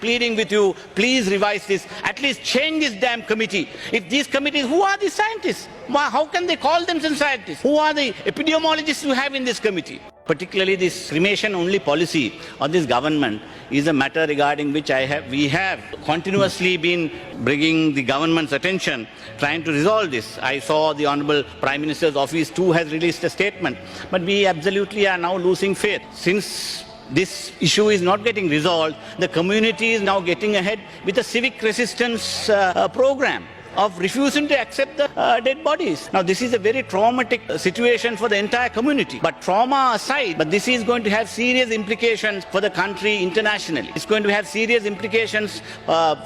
pleading with you, please revise this. At least change this damn committee. If these committees, who are the scientists? How can they call themselves scientists? Who are the epidemiologists you have in this committee? Particularly this cremation-only policy of this government is a matter regarding which we have continuously been bringing the government's attention, trying to resolve this. I saw the Honourable Prime Minister's office too has released a statement, but we absolutely are now losing faith. Since this issue is not getting resolved, the community is now getting ahead with a civic resistance program of refusing to accept the dead bodies. Now, this is a very traumatic situation for the entire community. But trauma aside, but this is going to have serious implications for the country internationally. It's going to have serious implications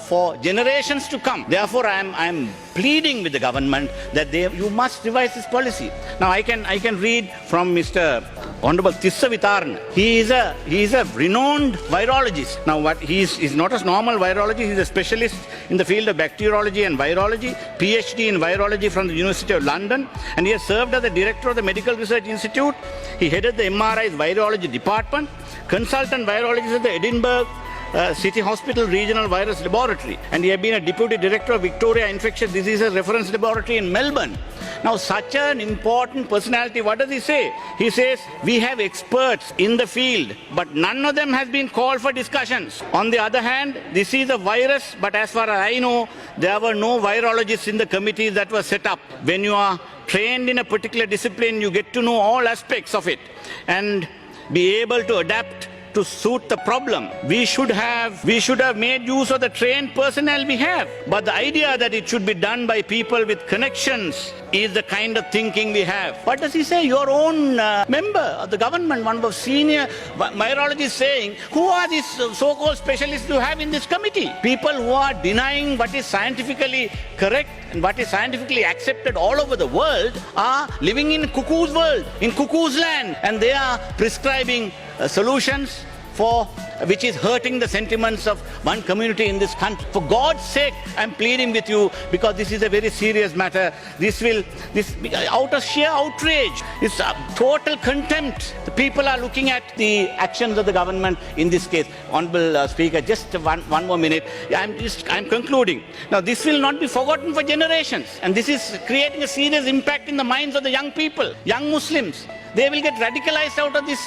for generations to come. Therefore, I'm pleading with the government that you must revise this policy. Now, I can read from Mr. Honorable Tissa Vitarna. He is a renowned virologist. Now, he's not a normal virologist. He's a specialist in the field of bacteriology and virology, PhD in virology from the University of London, and he has served as the director of the Medical Research Institute. He headed the MRI's virology department, consultant virologist at the Edinburgh City Hospital Regional Virus Laboratory, and he has been a deputy director of Victoria Infectious Diseases Reference Laboratory in Melbourne. Now, such an important personality, what does he say? He says, we have experts in the field, but none of them has been called for discussions. On the other hand, this is a virus, but as far as I know, there were no virologists in the committees that were set up. When you are trained in a particular discipline, you get to know all aspects of it and be able to adapt to suit the problem. We should have made use of the trained personnel we have. But the idea that it should be done by people with connections is the kind of thinking we have. What does he say? Your own member of the government, one of the senior virologists, saying, who are these so-called specialists you have in this committee? People who are denying what is scientifically correct and what is scientifically accepted all over the world are living in cuckoo's world, in cuckoo's land, and they are prescribing solutions which is hurting the sentiments of one community in this country. For God's sake, I'm pleading with you, because this is a very serious matter. This out of sheer outrage, it's total contempt. The people are looking at the actions of the government in this case. Honourable Speaker, just one more minute. I'm concluding. Now, this will not be forgotten for generations, and this is creating a serious impact in the minds of the young people, young Muslims. They will get radicalized out of this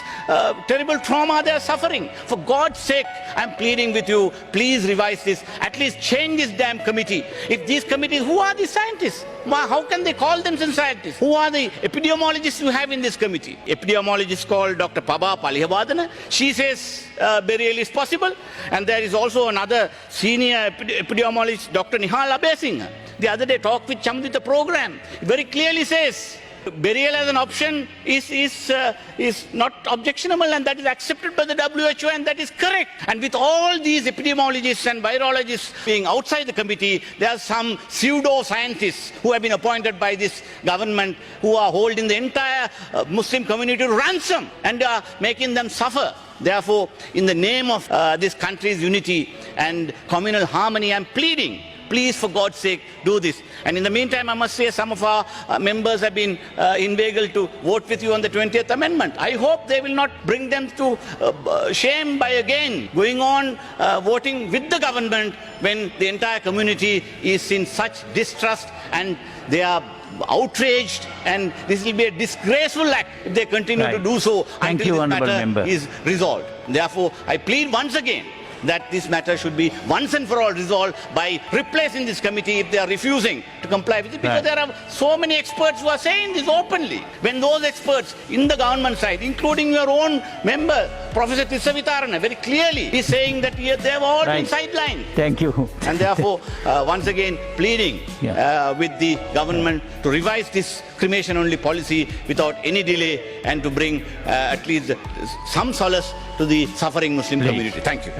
terrible trauma they are suffering. For God's sake, I'm pleading with you, please revise this. At least change this damn committee. If these committees, who are the scientists? How can they call themselves scientists? Who are the epidemiologists you have in this committee? Epidemiologist called Dr. Paba Palihabadana. She says burial is possible. And there is also another senior epidemiologist, Dr. Nihal Abesinghe. The other day talked with Chamdita program. It very clearly says burial as an option is not objectionable, and that is accepted by the WHO, and that is correct. And with all these epidemiologists and virologists being outside the committee, there are some pseudo-scientists who have been appointed by this government who are holding the entire Muslim community to ransom and are making them suffer. Therefore, in the name of this country's unity and communal harmony, I am pleading, please, for God's sake, do this. And in the meantime, I must say some of our members have been inveigled to vote with you on the 20th Amendment. I hope they will not bring them to shame by again going on voting with the government when the entire community is in such distrust and they are outraged, and this will be a disgraceful act if they continue to do so until this matter is resolved. Therefore, I plead once again that this matter should be once and for all resolved by replacing this committee if they are refusing to comply with it, because there are so many experts who are saying this openly. When those experts in the government side, including your own member, Professor Tissa Vitarna, very clearly is saying that they have all been sidelined. Thank you. And therefore, once again, pleading with the government to revise this cremation-only policy without any delay and to bring at least some solace to the suffering Muslim community. Thank you.